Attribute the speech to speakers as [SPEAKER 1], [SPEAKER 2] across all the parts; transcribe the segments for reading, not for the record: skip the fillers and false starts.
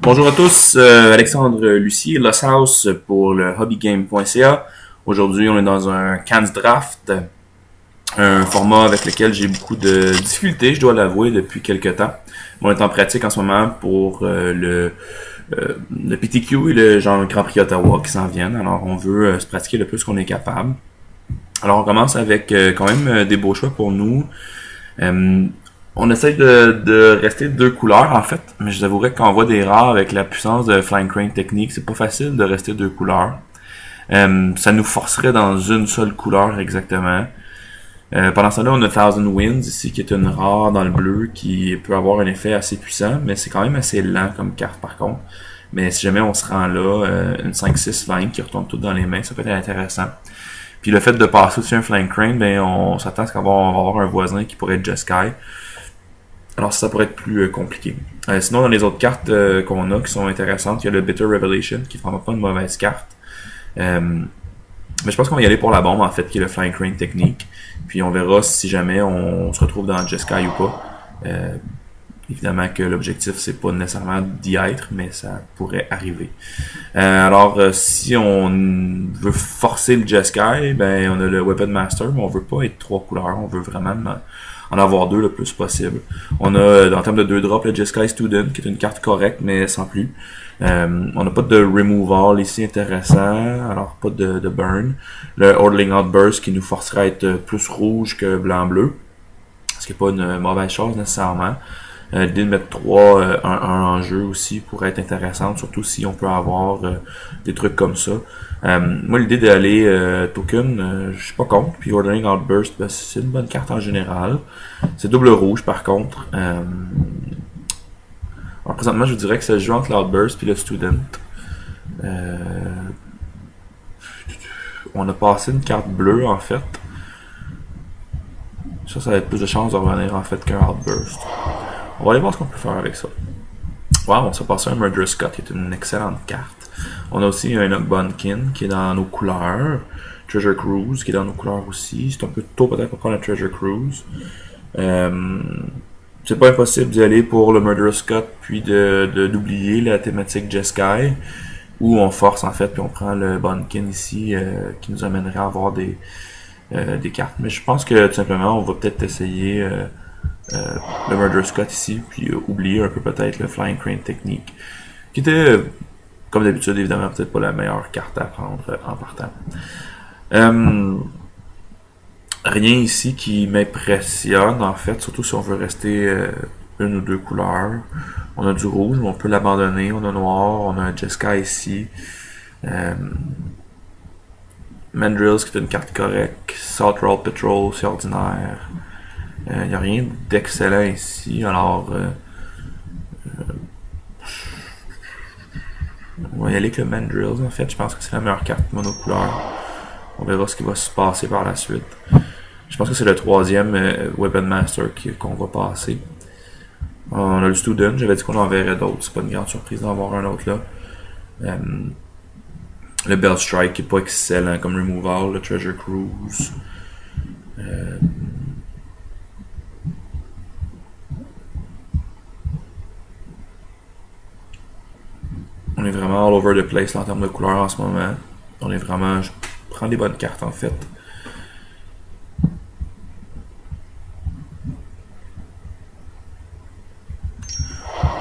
[SPEAKER 1] Bonjour à tous, Alexandre Lucie, Lost House pour le hobbygame.ca. Aujourd'hui, on est dans un Cans Draft, un format avec lequel j'ai beaucoup de difficultés, je dois l'avouer, depuis quelques temps. On est en pratique en ce moment pour le PTQ et le genre Grand Prix Ottawa qui s'en viennent. Alors, on veut se pratiquer le plus qu'on est capable. Alors, on commence avec quand même des beaux choix pour nous. Euh, on essaye de rester deux couleurs en fait, mais je vous avouerais que quand on voit des rares avec la puissance de Flying Crane Technique, c'est pas facile de rester deux couleurs. Ça nous forcerait dans une seule couleur exactement. Pendant ce temps-là, on a Thousand Winds ici, qui est une rare dans le bleu, qui peut avoir un effet assez puissant, mais c'est quand même assez lent comme carte par contre. Mais si jamais on se rend là, une 5-6 Flying qui retourne tout dans les mains, ça peut être intéressant. Puis le fait de passer au-dessus un Flying Crane, ben on s'attend à ce qu'on va avoir un voisin qui pourrait être Jeskai. Alors ça pourrait être plus compliqué. Sinon, dans les autres cartes qu'on a qui sont intéressantes, il y a le Bitter Revelation, qui est vraiment pas une mauvaise carte. Mais je pense qu'on va y aller pour la bombe, en fait, qui est le Flying Crane technique. Puis on verra si jamais on se retrouve dans Jeskai ou pas. Évidemment que l'objectif, c'est pas nécessairement d'y être, mais ça pourrait arriver. Alors, si on veut forcer le Jeskai, ben on a le Weapon Master, mais on veut pas être trois couleurs, on veut vraiment en avoir deux le plus possible. On a, en termes de deux drops, le Jeskai Student, qui est une carte correcte, mais sans plus. On n'a pas de removal ici intéressant, alors pas de burn. Le Ordling Outburst qui nous forcerait à être plus rouge que blanc-bleu, ce qui n'est pas une mauvaise chose nécessairement. L'idée de mettre 3 1 en jeu aussi pourrait être intéressante, surtout si on peut avoir des trucs comme ça. Moi, l'idée d'aller token, je suis pas contre. Puis Ordering Outburst, ben, c'est une bonne carte en général. C'est double rouge par contre. Alors présentement, je vous dirais que ça se joue entre l'Outburst et le Student. On a passé une carte bleue en fait. Ça va être plus de chances de revenir en fait qu'un Outburst. On va aller voir ce qu'on peut faire avec ça. Wow, on s'est passé un Murderous Scott qui est une excellente carte. On a aussi un Bunkin qui est dans nos couleurs. Treasure Cruise qui est dans nos couleurs aussi. C'est un peu tôt peut-être pour prendre la Treasure Cruise. C'est pas impossible d'y aller pour le Murderous Scott puis d'oublier la thématique Jeskai. Ou on force en fait puis on prend le Bunkin ici qui nous amènerait à avoir des cartes. Mais je pense que tout simplement on va peut-être essayer le Murder Scott ici, puis oublier un peu peut-être le Flying Crane technique, qui était, comme d'habitude, évidemment, peut-être pas la meilleure carte à prendre en partant. Rien ici qui m'impressionne, en fait, surtout si on veut rester une ou deux couleurs. On a du rouge, mais on peut l'abandonner. On a noir, on a un Jeskai ici. Mandrills, qui est une carte correcte. Salt Roll Patrol, c'est ordinaire. Il n'y a rien d'excellent ici, alors on va y aller avec le Mandrills en fait, je pense que c'est la meilleure carte monocouleur. On verra ce qui va se passer par la suite. Je pense que c'est le troisième Weapon Master qu'on va passer. On a le Student, j'avais dit qu'on en verrait d'autres, c'est pas une grande surprise d'en avoir un autre là. Le Bell Strike qui est pas excellent comme removal, le Treasure Cruise. On est vraiment all over the place là, en termes de couleurs en ce moment. On est vraiment... Je prends des bonnes cartes en fait.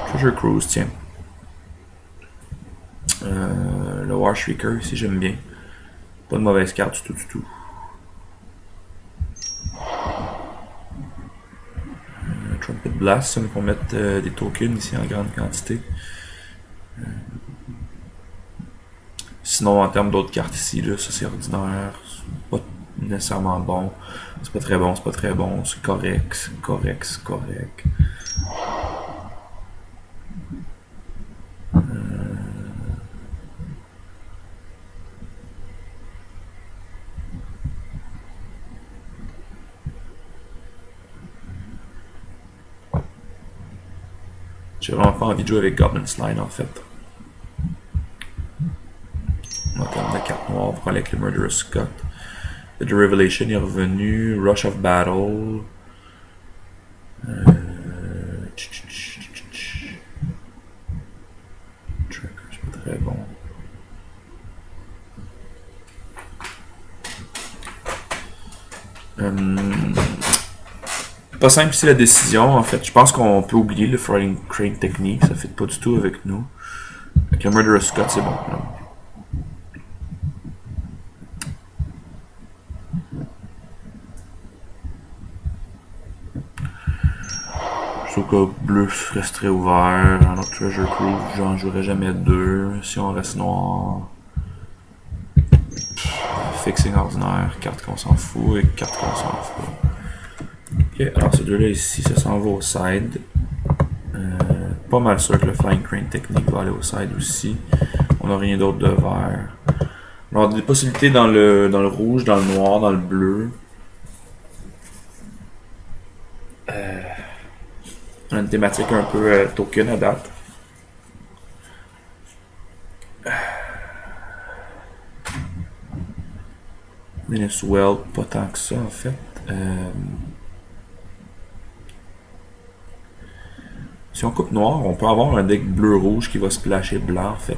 [SPEAKER 1] Treasure Cruise, tiens. Le War Shrieker ici, j'aime bien. Pas de mauvaise carte du tout. Trumpet Blast, ça nous permet de mettre des tokens ici en grande quantité. Sinon, en termes d'autres cartes ici, là, ça c'est ordinaire, c'est pas nécessairement bon, c'est pas très bon, c'est pas très bon, c'est correct, c'est correct, c'est correct. J'ai vraiment pas envie de jouer avec Goblin Slide en fait. En termes de carte noire, pour aller avec le Murderous Scott. The Revelation est revenu. Rush of Battle. Pas simple ici la décision, en fait. Je pense qu'on peut oublier le Frying Crane technique, ça fait pas du tout avec nous. Avec le Murderous Scott, c'est bon. Là. Je trouve que bleu resterait ouvert. Un autre Treasure Cruise, j'en jouerais jamais deux. Si on reste noir. Fixing ordinaire, carte qu'on s'en fout et carte qu'on s'en fout. Ok, alors ces deux-là ici, ça s'en va au side. Pas mal sûr que le Flying Crane technique va aller au side aussi. On n'a rien d'autre de vert. Alors des possibilités dans le rouge, dans le noir, dans le bleu. On a une thématique un peu token à date. Venezuela, pas tant que ça en fait. Si on coupe noir, on peut avoir un deck bleu-rouge qui va splasher blanc en fait.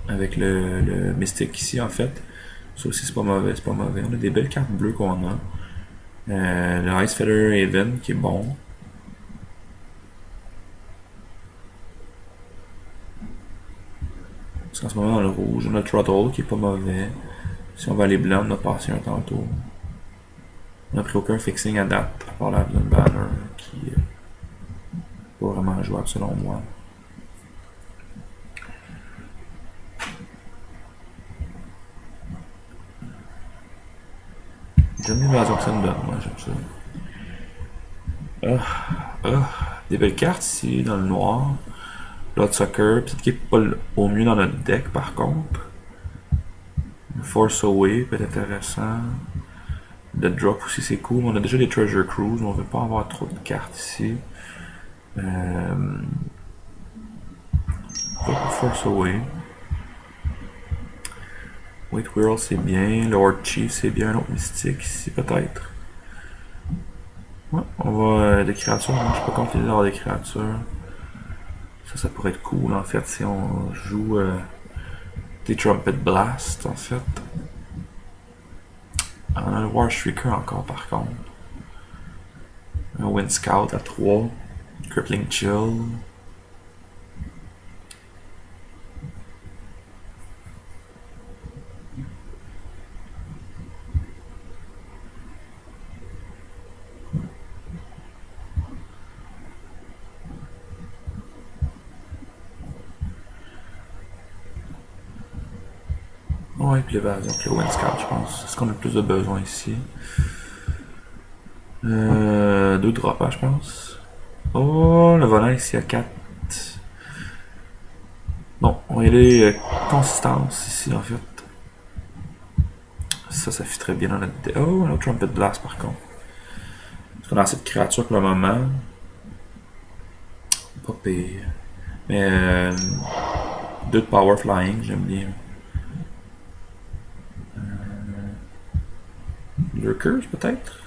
[SPEAKER 1] Avec le Mystique ici en fait. Ça aussi c'est pas mauvais, c'est pas mauvais. On a des belles cartes bleues qu'on a. Le Ice Feather Haven qui est bon. Parce qu'en ce moment dans le rouge, on a le Throttle qui est pas mauvais. Si on va aller blanc, on a passé un tantôt. On n'a pris aucun fixing à date, à part la Blood Banner qui est pas vraiment jouable selon moi. J'aime l'évasion que ça me donne, moi j'aime ça. Des belles cartes ici dans le noir. Bloodsucker, peut-être qu'il n'est pas au mieux dans notre deck par contre. Force Away peut être intéressant. Le drop aussi c'est cool. On a déjà des Treasure Cruise, mais on veut pas avoir trop de cartes ici. Force Away. Wait Whirl c'est bien. Lord Chief c'est bien. Un autre mystique ici peut-être. Ouais, on va des créatures. Moi, je suis pas contre l'idée d'avoir des créatures. Ça pourrait être cool en fait si on joue des Trumpet Blast en fait. On a le War Shrieker encore par contre. Un Wind Scout à 3. Crippling Chill. Ouais, puis l'évasion, puis le Wind Scout, je pense. C'est ce qu'on a le plus de besoin ici. 2 drops, hein, je pense. Oh, le volant ici à 4. Bon, on va y aller consistance ici en fait. Ça fit très bien dans notre deck. Oh, un autre Trumpet Blast par contre. Parce qu'on a assez de créatures pour le moment. Pas pire. Mais 2 de Power Flying, j'aime bien. Lurkers peut-être?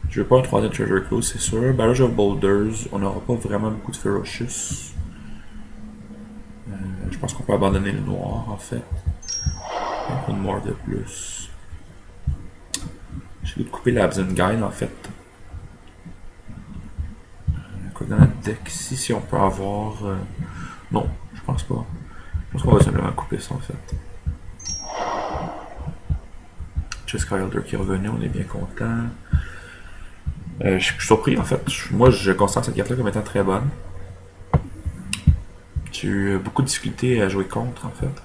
[SPEAKER 1] Je veux pas un 3e Treasure Cruise, c'est sûr. Barrage of Boulders, on n'aura pas vraiment beaucoup de Ferocious. Je pense qu'on peut abandonner le noir en fait. Un peu de noir de plus. J'ai goût de couper l'Absent Guide en fait. Quoi dans notre deck ici, si on peut avoir. Non, je pense pas. Je pense qu'on va simplement couper ça en fait. Jeskai Elder qui est revenu, on est bien content. Je suis surpris en fait. Moi je considère cette carte-là comme étant très bonne. J'ai eu beaucoup de difficultés à jouer contre en fait.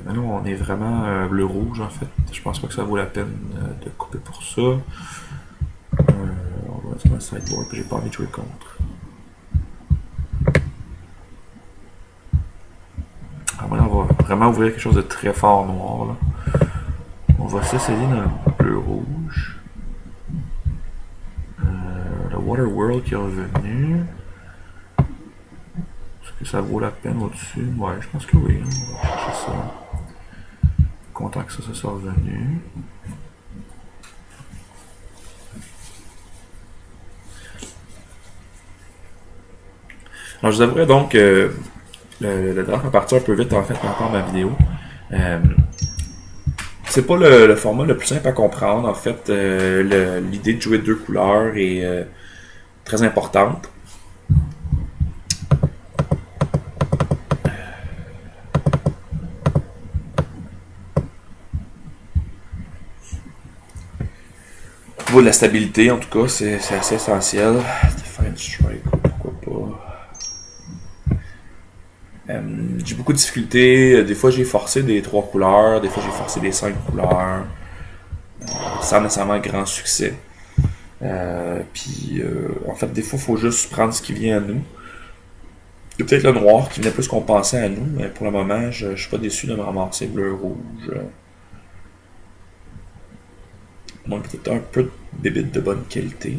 [SPEAKER 1] Maintenant on est vraiment bleu-rouge en fait. Je pense pas que ça vaut la peine de couper pour ça. On va mettre un sideboard que j'ai pas envie de jouer contre. Alors maintenant on va vraiment ouvrir quelque chose de très fort noir là. On va s'essayer dans le bleu-rouge. Le Water World qui est revenu. Est-ce que ça vaut la peine au-dessus? Ouais, je pense que oui. On va chercher ça. Content que ça soit revenu. Alors je vous avouerai donc que le draft va partir un peu vite en fait par rapport à ma vidéo. c'est pas le format le plus simple à comprendre. En fait, l'idée de jouer deux couleurs est très importante. Au niveau de la stabilité, en tout cas, c'est assez essentiel. Define Strike, pourquoi pas. J'ai beaucoup de difficultés. Des fois, j'ai forcé des 3 couleurs. Des fois, j'ai forcé des 5 couleurs. Sans nécessairement grand succès. En fait, des fois, il faut juste prendre ce qui vient à nous. Il y a peut-être le noir qui venait plus qu'on pensait à nous, mais pour le moment, je suis pas déçu de me ramasser bleu-rouge. Donc, peut-être un peu de bébite de bonne qualité.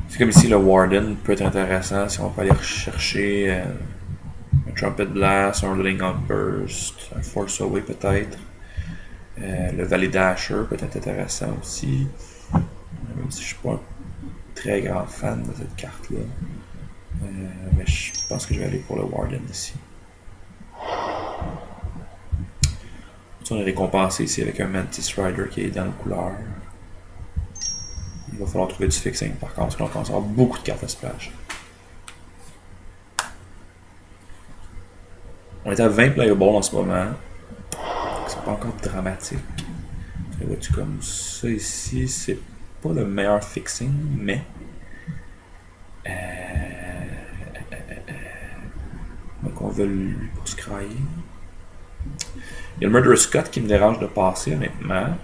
[SPEAKER 1] C'est comme ici, le Warden peut être intéressant si on peut aller rechercher un Trumpet Blast, un Living Outburst, un Force Away peut-être. Le Valley Dasher peut être intéressant aussi. Même si je suis pas un très grand fan de cette carte-là. Mais je pense que je vais aller pour le Warden ici. On est récompensé ici avec un Mantis Rider qui est dans la couleur. Il va falloir trouver du fixing par contre, parce qu'on commence à avoir beaucoup de cartes à splash. On est à 20 playables en ce moment. C'est pas encore dramatique. Et vois-tu comme ça ici, c'est pas le meilleur fixing, mais. Donc on veut lui pour scrailler. Il y a le Murder Scott qui me dérange de passer honnêtement.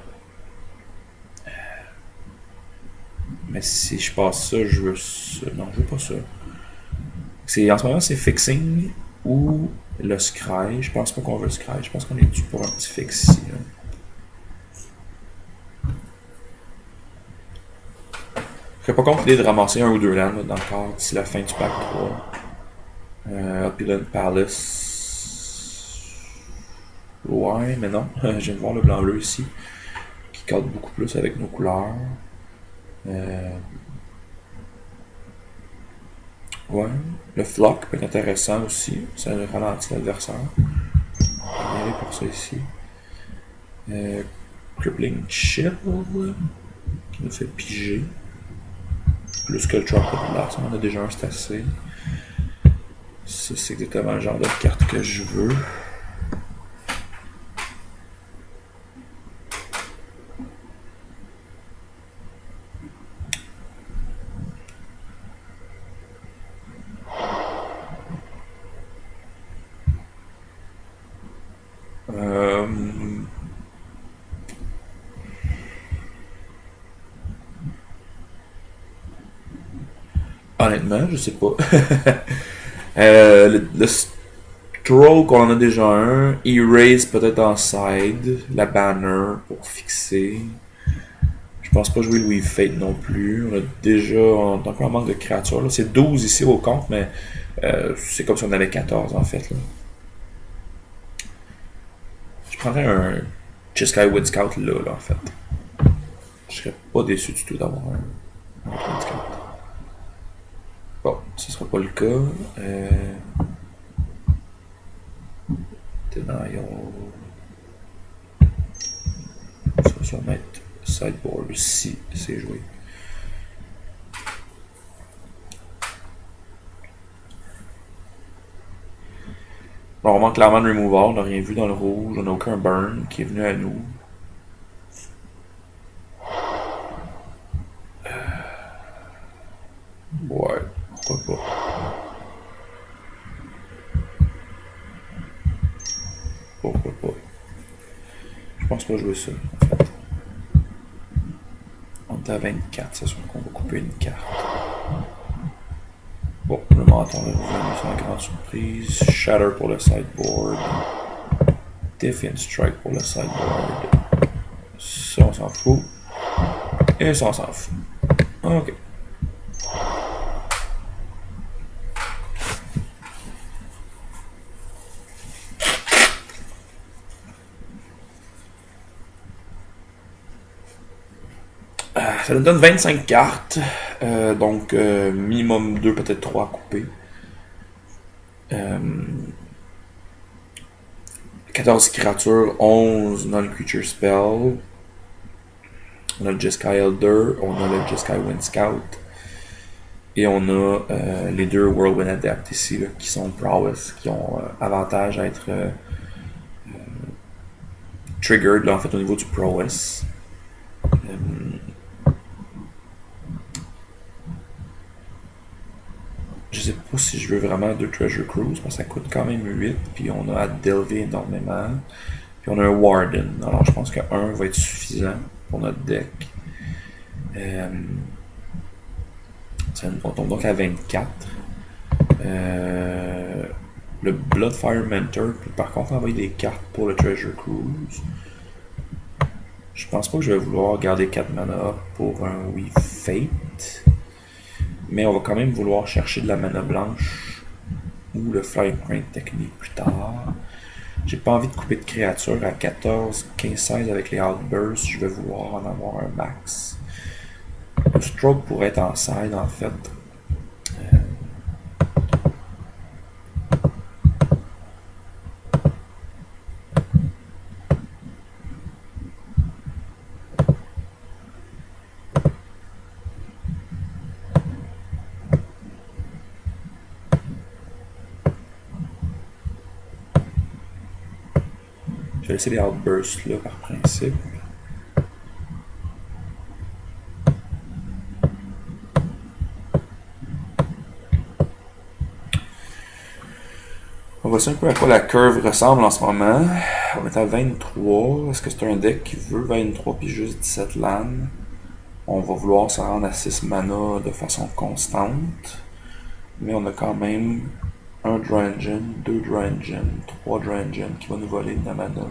[SPEAKER 1] Mais si je passe ça, je veux ça. Non, je veux pas ça. En ce moment, c'est fixing ou le scry. Je pense pas qu'on veut le scry. Je pense qu'on est dû pour un petit fix ici. Là. Je serais pas contre l'idée de ramasser un ou deux lands dans le corps d'ici la fin du pack 3. Opulent Palace. Ouais, mais non. Je viens de voir le blanc-bleu ici. Qui cadre beaucoup plus avec nos couleurs. Ouais. Le Flock peut être intéressant aussi. Ça ralentit l'adversaire. On va aller pour ça ici. Crippling Chill. Qui nous fait piger. Plus que le Trumpet Blast. On en a déjà un, c'est assez. Ça, c'est exactement le genre de carte que je veux. Honnêtement, je sais pas. Le Stroke, on en a déjà un. Erase peut-être en side. La banner pour fixer. Je pense pas jouer le Weave Fate non plus. On a encore un manque de créatures. Là. C'est 12 ici au compte, mais c'est comme si on avait 14 en fait. Là. Je prendrais un Jeskai Wind Scout là, en fait. Je serais pas déçu du tout d'avoir un Wind Scout. Bon, ce sera pas le cas. Denial. Ça va mettre sideboard si c'est joué. Bon, on manque clairement de removal, on n'a rien vu dans le rouge, on n'a aucun burn qui est venu à nous. Ouais, pourquoi pas. Pourquoi pas. Je pense pas jouer ça, en fait. On est à 24, c'est sûr qu'on va couper une carte. Bon, le menton est revenu sans grande surprise. Shatter pour le sideboard. Defiant Strike pour le sideboard. Ça, on s'en fout. Et ça, on s'en fout. Ok. Ça nous donne 25 cartes. Donc, minimum 2, peut-être 3 à couper. 14 créatures, 11 non-creature spell. On a le Jeskai Elder, on a le Jeskai Wind Scout. Et on a les deux Whirlwind Adept ici, là, qui sont Prowess, qui ont avantage à être triggered, là, en fait, au niveau du Prowess. Je sais pas si je veux vraiment deux Treasure Cruise, parce que ça coûte quand même 8, puis on a à delver énormément. Puis on a un Warden, alors je pense qu'un va être suffisant pour notre deck. On tombe donc à 24. Le Bloodfire Mentor peut par contre envoyer des cartes pour le Treasure Cruise. Je pense pas que je vais vouloir garder 4 mana pour un Weave Fate. Mais on va quand même vouloir chercher de la mana blanche ou le Flying Crane Technique plus tard. J'ai pas envie de couper de créatures à 14, 15, 16 avec les Outbursts. Je vais vouloir en avoir un max. Le Stroke pourrait être en side en fait. Je vais laisser les Outbursts là par principe. On voit un peu à quoi la curve ressemble en ce moment. On est à 23. Est-ce que c'est un deck qui veut 23 puis juste 17 lands? On va vouloir se rendre à 6 mana de façon constante. Mais on a quand même un Draw Engine, 2 Draw Engine, 3 Draw Engine qui va nous voler de la mana.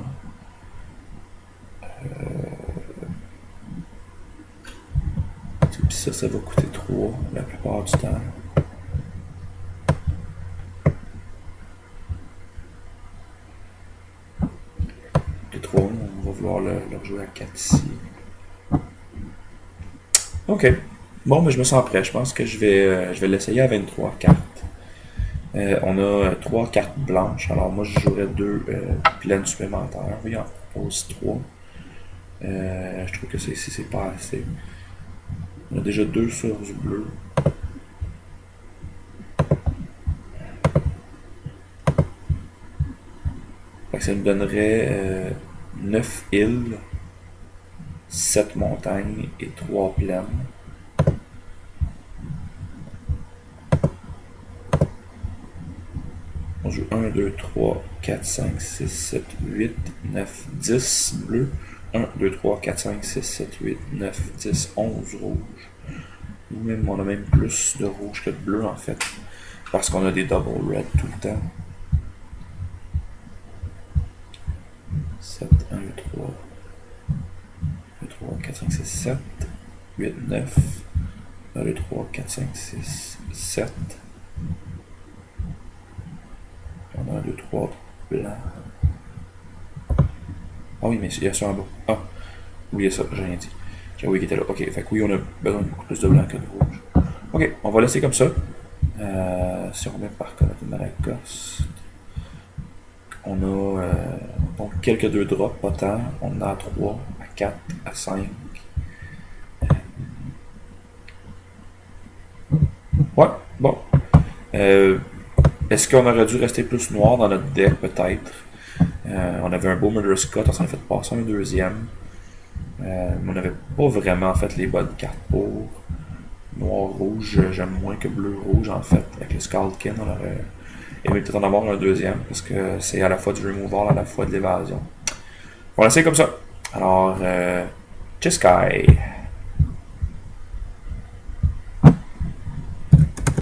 [SPEAKER 1] Puis ça va coûter 3 la plupart du temps. Les 3, on va vouloir le rejouer à 4 ici. Ok. Bon, mais je me sens prêt. Je pense que je vais l'essayer à 23 cartes. On a 3 cartes blanches. Alors moi, je jouerais 2 plaines supplémentaires. Oui, on propose 3. Je trouve que c'est pas assez. On a déjà 2 sources bleues. Fait que ça nous donnerait 9 îles, 7 montagnes et 3 plaines. On joue 1, 2, 3, 4, 5, 6, 7, 8, 9, 10 bleus. 1, 2, 3, 4, 5, 6, 7, 8, 9, 10, 11 rouges. Nous-mêmes, on a même plus de rouge que de bleu en fait. Parce qu'on a des double red tout le temps. 7, 1, 2, 3, 1, 2, 3, 4, 5, 6, 7, 8, 9, 1, 2, 3, 4, 5, 6, 7. On a 1, 2, 3 blancs. Ah oui, mais il y a ça en bas. Ah, oui, il y a ça, j'ai rien dit. J'ai oublié qu'il était là. Ok, fait que oui, on a besoin de beaucoup plus de blanc que de rouge. Ok, on va laisser comme ça. Si on remet par contre une Malacoste, on a donc quelques 2 drops, pas tant. On a à 3, à 4, à 5. Ouais, bon. Est-ce qu'on aurait dû rester plus noir dans notre deck, peut-être? On avait un beau Murderous Cut, on s'en a fait passer un deuxième. On n'avait pas vraiment fait les bonnes cartes pour. Noir-rouge, j'aime moins que bleu-rouge en fait. Avec le Skullkin, on aurait aimé peut-être en avoir un deuxième parce que c'est à la fois du removal, à la fois de l'évasion. On va laisser comme ça. Alors, Jeskai.